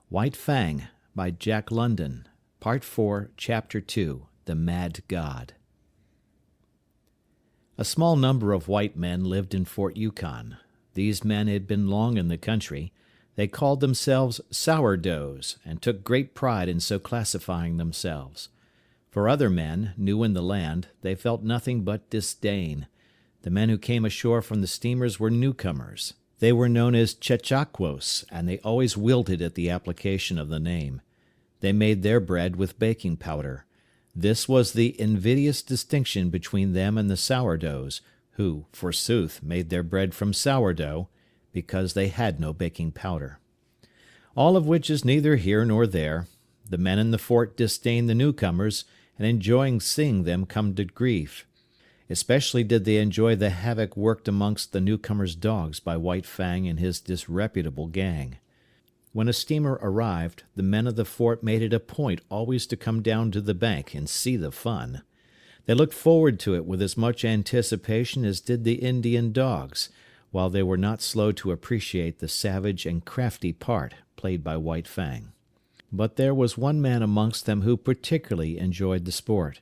White Fang by Jack London, Part 4, Chapter 2, The Mad God. A small number of white men lived in Fort Yukon. These men had been long in the country. They called themselves sourdoughs, and took great pride in so classifying themselves. For other men, new in the land, they felt nothing but disdain. The men who came ashore from the steamers were newcomers. They were known as Chechaquos, and they always wilted at the application of the name. They made their bread with baking powder. This was the invidious distinction between them and the sourdoughs, who, forsooth, made their bread from sourdough, because they had no baking powder. All of which is neither here nor there. The men in the fort disdained the newcomers, and enjoying seeing them come to grief. Especially did they enjoy the havoc worked amongst the newcomers' dogs by White Fang and his disreputable gang. When a steamer arrived, the men of the fort made it a point always to come down to the bank and see the fun. They looked forward to it with as much anticipation as did the Indian dogs, while they were not slow to appreciate the savage and crafty part played by White Fang. But there was one man amongst them who particularly enjoyed the sport.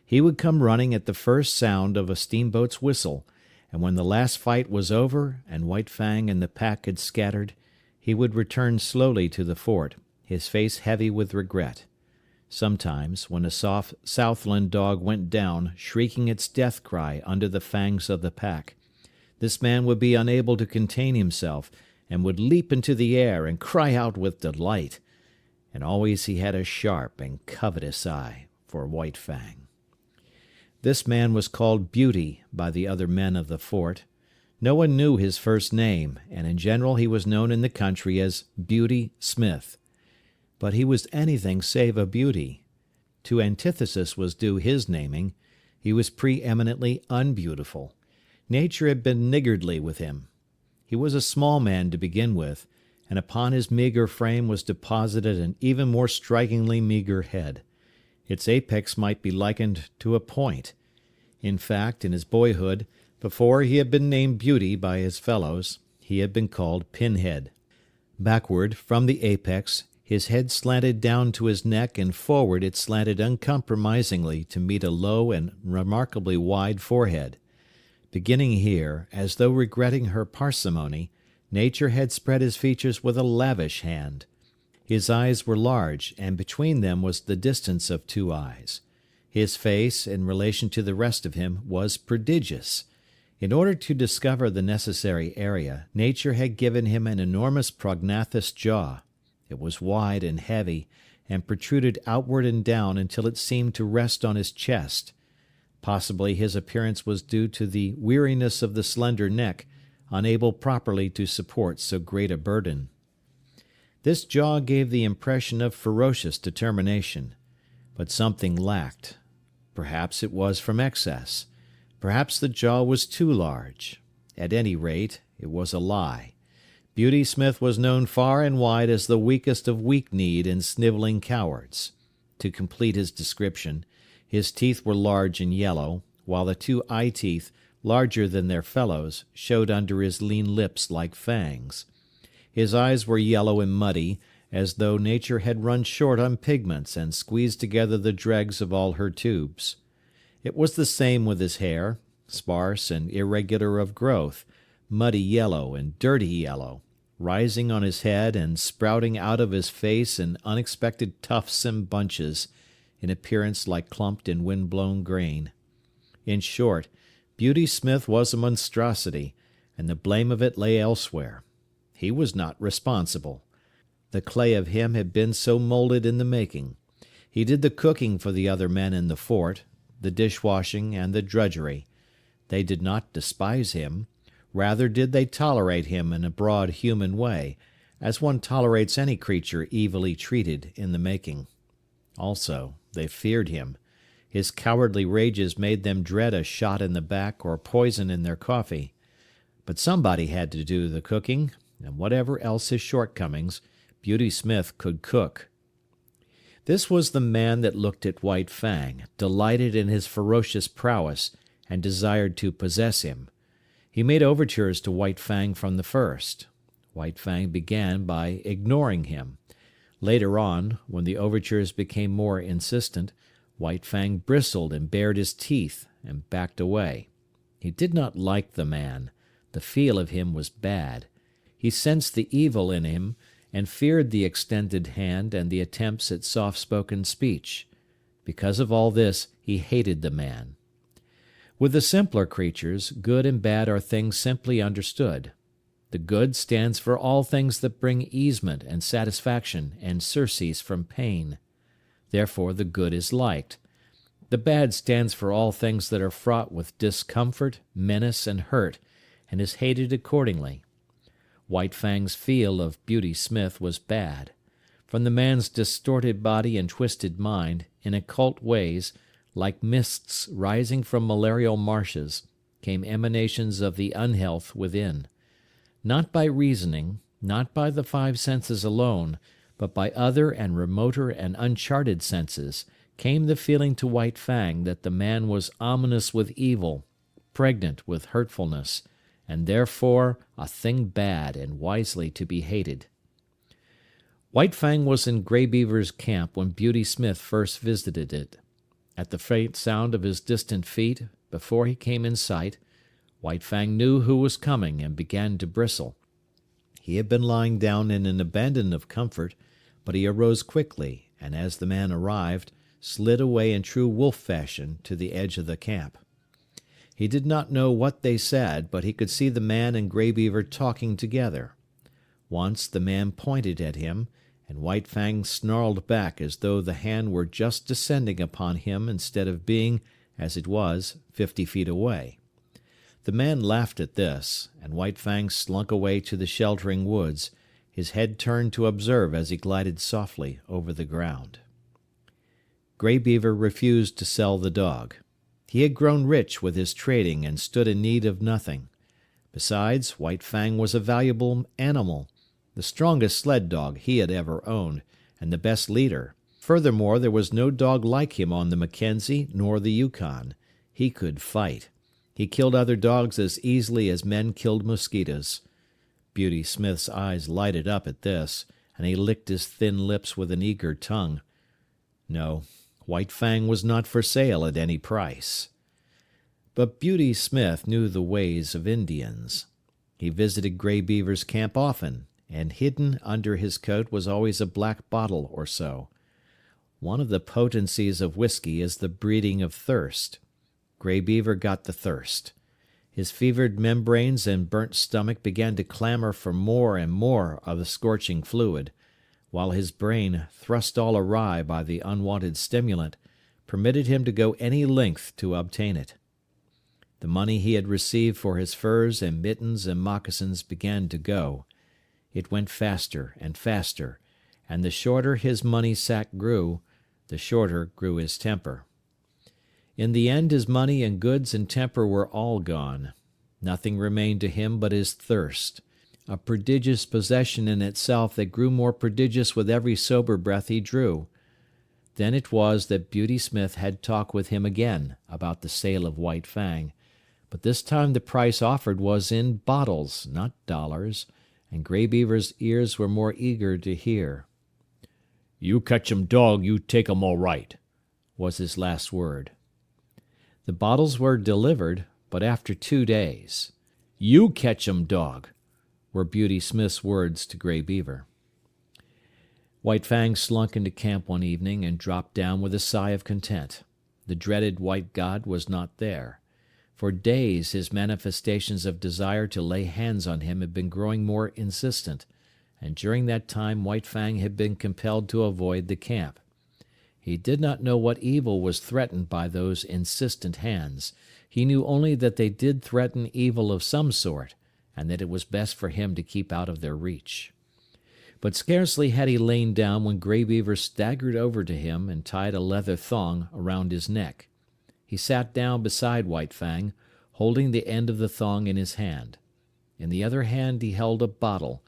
He would come running at the first sound of a steamboat's whistle, and when the last fight was over and White Fang and the pack had scattered, he would return slowly to the fort, his face heavy with regret. Sometimes, when a soft Southland dog went down, shrieking its death cry under the fangs of the pack, this man would be unable to contain himself, and would leap into the air and cry out with delight. And always he had a sharp and covetous eye for White Fang. This man was called Beauty by the other men of the fort. No one knew his first name, and in general he was known in the country as Beauty Smith. But he was anything save a beauty. To antithesis was due his naming. He was preeminently unbeautiful. Nature had been niggardly with him. He was a small man to begin with, and upon his meagre frame was deposited an even more strikingly meagre head. Its apex might be likened to a point. In fact, in his boyhood, before he had been named Beauty by his fellows, he had been called Pinhead. Backward, from the apex, his head slanted down to his neck, and forward it slanted uncompromisingly to meet a low and remarkably wide forehead. Beginning here, as though regretting her parsimony, Nature had spread his features with a lavish hand. His eyes were large, and between them was the distance of two eyes. His face, in relation to the rest of him, was prodigious. In order to discover the necessary area, Nature had given him an enormous prognathous jaw. It was wide and heavy, and protruded outward and down until it seemed to rest on his chest. Possibly his appearance was due to the weariness of the slender neck, unable properly to support so great a burden. This jaw gave the impression of ferocious determination. But something lacked. Perhaps it was from excess. Perhaps the jaw was too large. At any rate, it was a lie. Beauty Smith was known far and wide as the weakest of weak-kneed and snivelling cowards. To complete his description, his teeth were large and yellow, while the two eye-teeth, larger than their fellows, showed under his lean lips like fangs. His eyes were yellow and muddy, as though Nature had run short on pigments and squeezed together the dregs of all her tubes. It was the same with his hair, sparse and irregular of growth, muddy yellow and dirty yellow, rising on his head and sprouting out of his face in unexpected tufts and bunches, in appearance like clumped and wind-blown grain. In short, Beauty Smith was a monstrosity, and the blame of it lay elsewhere. He was not responsible. The clay of him had been so molded in the making. He did the cooking for the other men in the fort, the dishwashing and the drudgery. They did not despise him. Rather did they tolerate him in a broad human way, as one tolerates any creature evilly treated in the making. Also, they feared him. His cowardly rages made them dread a shot in the back or poison in their coffee. But somebody had to do the cooking, and whatever else his shortcomings, Beauty Smith could cook. This was the man that looked at White Fang, delighted in his ferocious prowess, and desired to possess him. He made overtures to White Fang from the first. White Fang began by ignoring him. Later on, when the overtures became more insistent, White Fang bristled and bared his teeth and backed away. He did not like the man. The feel of him was bad. He sensed the evil in him and feared the extended hand and the attempts at soft-spoken speech. Because of all this, he hated the man. With the simpler creatures, good and bad are things simply understood. The good stands for all things that bring easement and satisfaction and surcease from pain. Therefore the good is liked. The bad stands for all things that are fraught with discomfort, menace, and hurt, and is hated accordingly. White Fang's feel of Beauty Smith was bad. From the man's distorted body and twisted mind, in occult ways, like mists rising from malarial marshes, came emanations of the unhealth within. Not by reasoning, not by the five senses alone, but by other and remoter and uncharted senses, came the feeling to White Fang that the man was ominous with evil, pregnant with hurtfulness, and therefore a thing bad and wisely to be hated. White Fang was in Grey Beaver's camp when Beauty Smith first visited it. At the faint sound of his distant feet, before he came in sight, White Fang knew who was coming and began to bristle. He had been lying down in an abandon of comfort, but he arose quickly, and as the man arrived, slid away in true wolf fashion to the edge of the camp. He did not know what they said, but he could see the man and Grey Beaver talking together. Once the man pointed at him, and White Fang snarled back as though the hand were just descending upon him instead of being, as it was, 50 feet away. The man laughed at this, and White Fang slunk away to the sheltering woods, his head turned to observe as he glided softly over the ground. Grey Beaver refused to sell the dog. He had grown rich with his trading and stood in need of nothing. Besides, White Fang was a valuable animal, the strongest sled dog he had ever owned, and the best leader. Furthermore, there was no dog like him on the Mackenzie nor the Yukon. He could fight. He killed other dogs as easily as men killed mosquitoes. Beauty Smith's eyes lighted up at this, and he licked his thin lips with an eager tongue. No, White Fang was not for sale at any price. But Beauty Smith knew the ways of Indians. He visited Grey Beaver's camp often, and hidden under his coat was always a black bottle or so. One of the potencies of whiskey is the breeding of thirst. Grey Beaver got the thirst. His fevered membranes and burnt stomach began to clamor for more and more of the scorching fluid, while his brain, thrust all awry by the unwanted stimulant, permitted him to go any length to obtain it. The money he had received for his furs and mittens and moccasins began to go. It went faster and faster, and the shorter his money sack grew, the shorter grew his temper. In the end his money and goods and temper were all gone. Nothing remained to him but his thirst, a prodigious possession in itself that grew more prodigious with every sober breath he drew. Then it was that Beauty Smith had talk with him again about the sale of White Fang, but this time the price offered was in bottles, not dollars, and Grey Beaver's ears were more eager to hear. "You catch 'em dog, you take 'em all right," was his last word. The bottles were delivered, but after 2 days. "You catch 'em dog," were Beauty Smith's words to Grey Beaver. White Fang slunk into camp one evening and dropped down with a sigh of content. The dreaded white god was not there. For days his manifestations of desire to lay hands on him had been growing more insistent, and during that time White Fang had been compelled to avoid the camp. He did not know what evil was threatened by those insistent hands. He knew only that they did threaten evil of some sort, and that it was best for him to keep out of their reach. But scarcely had he lain down when Grey Beaver staggered over to him and tied a leather thong around his neck. He sat down beside White Fang, holding the end of the thong in his hand. In the other hand he held a bottle,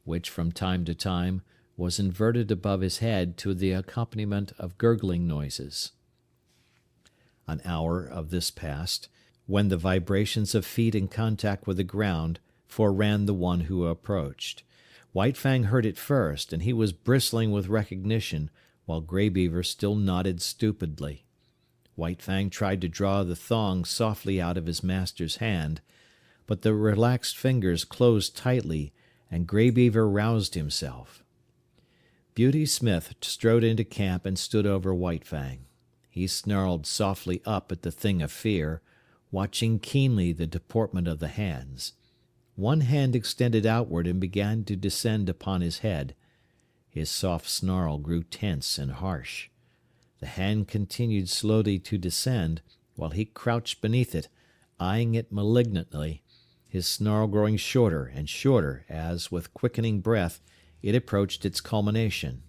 which from time to time was inverted above his head to the accompaniment of gurgling noises. An hour of this passed, when the vibrations of feet in contact with the ground foreran the one who approached. White Fang heard it first, and he was bristling with recognition, while Grey Beaver still nodded stupidly. White Fang tried to draw the thong softly out of his master's hand, but the relaxed fingers closed tightly, and Grey Beaver roused himself. Beauty Smith strode into camp and stood over White Fang. He snarled softly up at the thing of fear, watching keenly the deportment of the hands. One hand extended outward and began to descend upon his head. His soft snarl grew tense and harsh. The hand continued slowly to descend, while he crouched beneath it, eyeing it malignantly, his snarl growing shorter and shorter as, with quickening breath, it approached its culmination.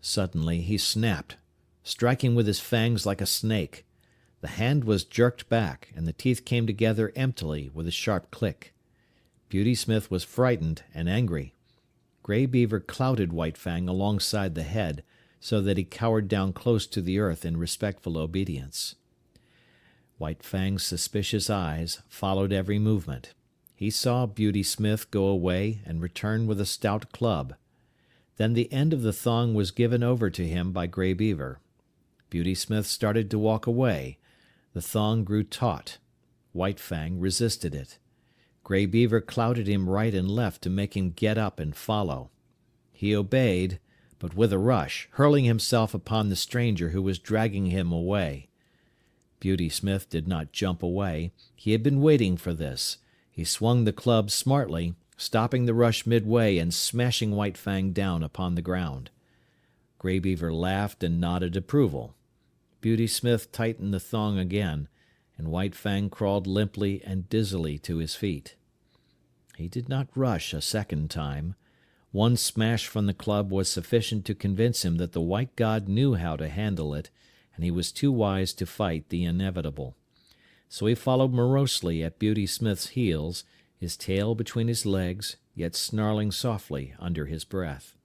Suddenly he snapped, striking with his fangs like a snake. The hand was jerked back, and the teeth came together emptily with a sharp click. Beauty Smith was frightened and angry. Grey Beaver clouted White Fang alongside the head, so that he cowered down close to the earth in respectful obedience. White Fang's suspicious eyes followed every movement. He saw Beauty Smith go away and return with a stout club. Then the end of the thong was given over to him by Grey Beaver. Beauty Smith started to walk away. The thong grew taut. White Fang resisted it. Grey Beaver clouted him right and left to make him get up and follow. He obeyed, but with a rush, hurling himself upon the stranger who was dragging him away. Beauty Smith did not jump away. He had been waiting for this. He swung the club smartly, stopping the rush midway and smashing White Fang down upon the ground. Grey Beaver laughed and nodded approval. Beauty Smith tightened the thong again, and White Fang crawled limply and dizzily to his feet. He did not rush a second time. One smash from the club was sufficient to convince him that the White God knew how to handle it, and he was too wise to fight the inevitable. So he followed morosely at Beauty Smith's heels, his tail between his legs, yet snarling softly under his breath.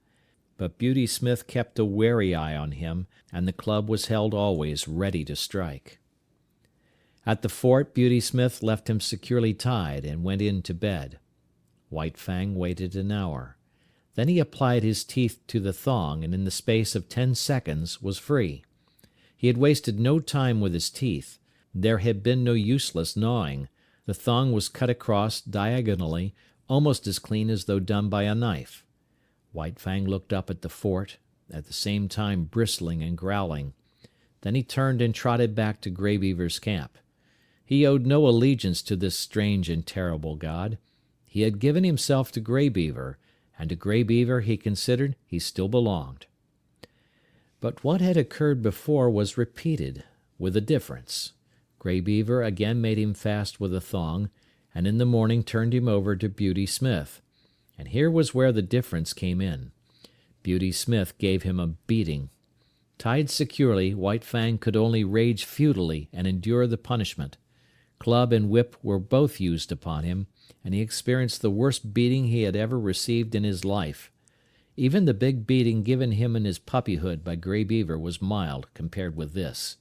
But Beauty Smith kept a wary eye on him, and the club was held always ready to strike. At the fort, Beauty Smith left him securely tied and went in to bed. White Fang waited an hour. Then he applied his teeth to the thong, and in the space of 10 seconds was free. He had wasted no time with his teeth. There had been no useless gnawing. The thong was cut across diagonally, almost as clean as though done by a knife. White Fang looked up at the fort, at the same time bristling and growling. Then he turned and trotted back to Grey Beaver's camp. He owed no allegiance to this strange and terrible god. He had given himself to Grey Beaver, and to Grey Beaver he considered he still belonged. But what had occurred before was repeated, with a difference. Grey Beaver again made him fast with a thong, and in the morning turned him over to Beauty Smith. And here was where the difference came in. Beauty Smith gave him a beating. Tied securely, White Fang could only rage futilely and endure the punishment. Club and whip were both used upon him, and he experienced the worst beating he had ever received in his life. Even the big beating given him in his puppyhood by Grey Beaver was mild compared with this.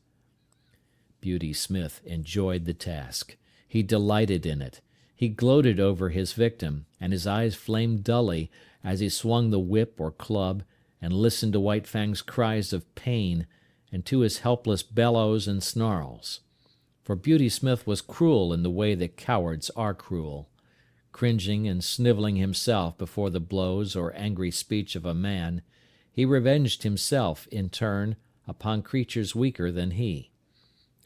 Beauty Smith enjoyed the task. He delighted in it. He gloated over his victim, and his eyes flamed dully as he swung the whip or club and listened to White Fang's cries of pain and to his helpless bellows and snarls. For Beauty Smith was cruel in the way that cowards are cruel. Cringing and sniveling himself before the blows or angry speech of a man, he revenged himself, in turn, upon creatures weaker than he.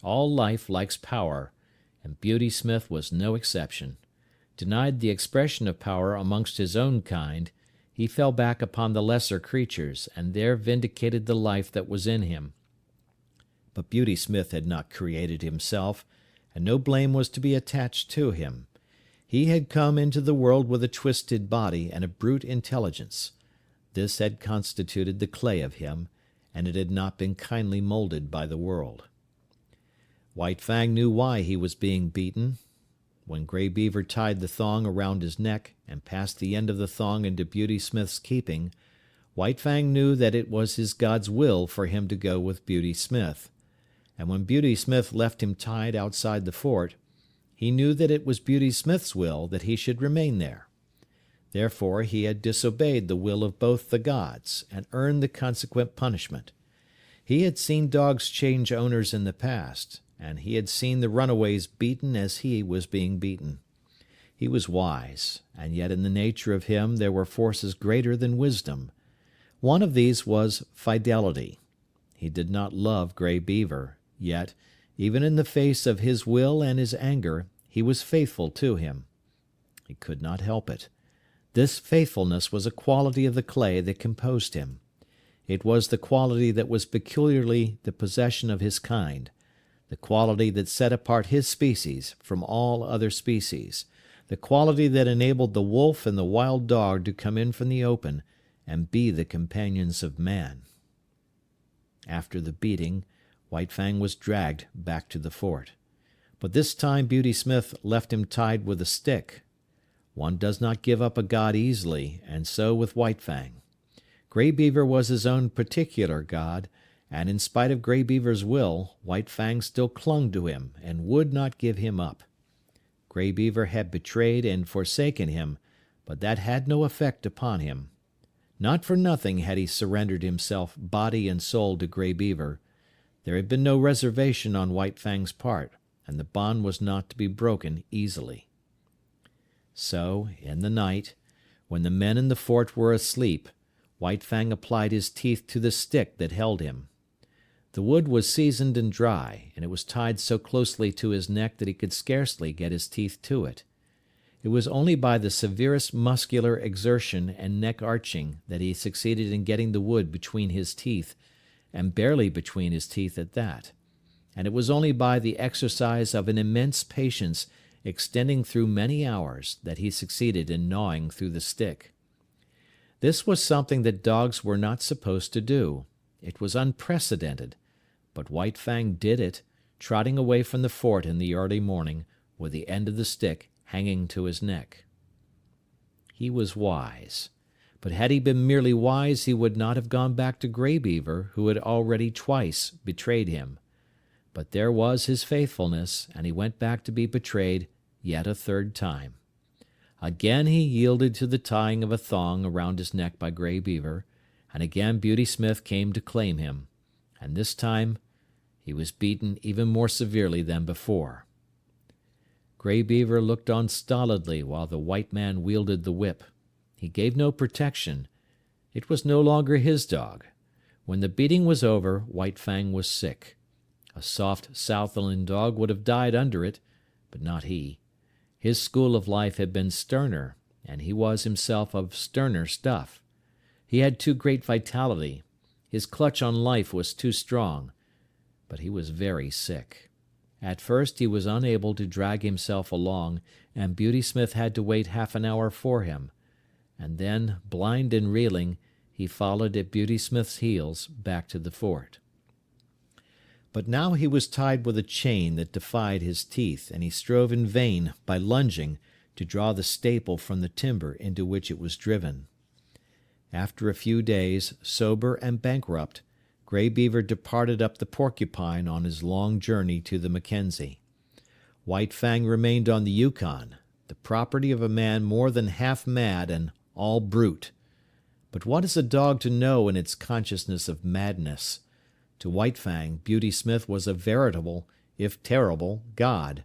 All life likes power, and Beauty Smith was no exception. Denied the expression of power amongst his own kind, he fell back upon the lesser creatures, and there vindicated the life that was in him. But Beauty Smith had not created himself, and no blame was to be attached to him. He had come into the world with a twisted body and a brute intelligence. This had constituted the clay of him, and it had not been kindly molded by the world. White Fang knew why he was being beaten. When Grey Beaver tied the thong around his neck and passed the end of the thong into Beauty Smith's keeping, White Fang knew that it was his god's will for him to go with Beauty Smith. And when Beauty Smith left him tied outside the fort, he knew that it was Beauty Smith's will that he should remain there. Therefore he had disobeyed the will of both the gods, and earned the consequent punishment. He had seen dogs change owners in the past, and he had seen the runaways beaten as he was being beaten. He was wise, and yet in the nature of him there were forces greater than wisdom. One of these was fidelity. He did not love Grey Beaver, yet, even in the face of his will and his anger, he was faithful to him. He could not help it. This faithfulness was a quality of the clay that composed him. It was the quality that was peculiarly the possession of his kind, the quality that set apart his species from all other species, the quality that enabled the wolf and the wild dog to come in from the open and be the companions of man. After the beating, White Fang was dragged back to the fort. But this time Beauty Smith left him tied with a stick. One does not give up a god easily, and so with White Fang. Grey Beaver was his own particular god, and in spite of Grey Beaver's will, White Fang still clung to him and would not give him up. Grey Beaver had betrayed and forsaken him, but that had no effect upon him. Not for nothing had he surrendered himself body and soul to Grey Beaver. There had been no reservation on White Fang's part, and the bond was not to be broken easily. So, in the night, when the men in the fort were asleep, White Fang applied his teeth to the stick that held him. The wood was seasoned and dry, and it was tied so closely to his neck that he could scarcely get his teeth to it. It was only by the severest muscular exertion and neck arching that he succeeded in getting the wood between his teeth, and barely between his teeth at that. And it was only by the exercise of an immense patience extending through many hours that he succeeded in gnawing through the stick. This was something that dogs were not supposed to do. It was unprecedented, but White Fang did it, trotting away from the fort in the early morning, with the end of the stick hanging to his neck. He was wise, but had he been merely wise he would not have gone back to Grey Beaver, who had already twice betrayed him. But there was his faithfulness, and he went back to be betrayed yet a third time. Again he yielded to the tying of a thong around his neck by Grey Beaver, and again Beauty Smith came to claim him, and this time he was beaten even more severely than before. Grey Beaver looked on stolidly while the white man wielded the whip. He gave no protection. It was no longer his dog. When the beating was over, White Fang was sick. A soft Southland dog would have died under it, but not he. His school of life had been sterner, and he was himself of sterner stuff. He had too great vitality. His clutch on life was too strong. But he was very sick. At first he was unable to drag himself along, and Beauty Smith had to wait half an hour for him. And then, blind and reeling, he followed at Beauty Smith's heels back to the fort. But now he was tied with a chain that defied his teeth, and he strove in vain, by lunging, to draw the staple from the timber into which it was driven. After a few days, sober and bankrupt, Grey Beaver departed up the Porcupine on his long journey to the Mackenzie. White Fang remained on the Yukon, the property of a man more than half mad and all brute. But what is a dog to know in its consciousness of madness? To White Fang, Beauty Smith was a veritable, if terrible, god.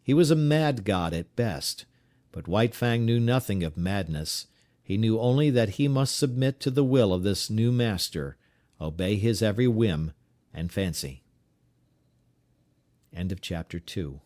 He was a mad god at best, but White Fang knew nothing of madness. He knew only that he must submit to the will of this new master, obey his every whim and fancy. End of chapter 2.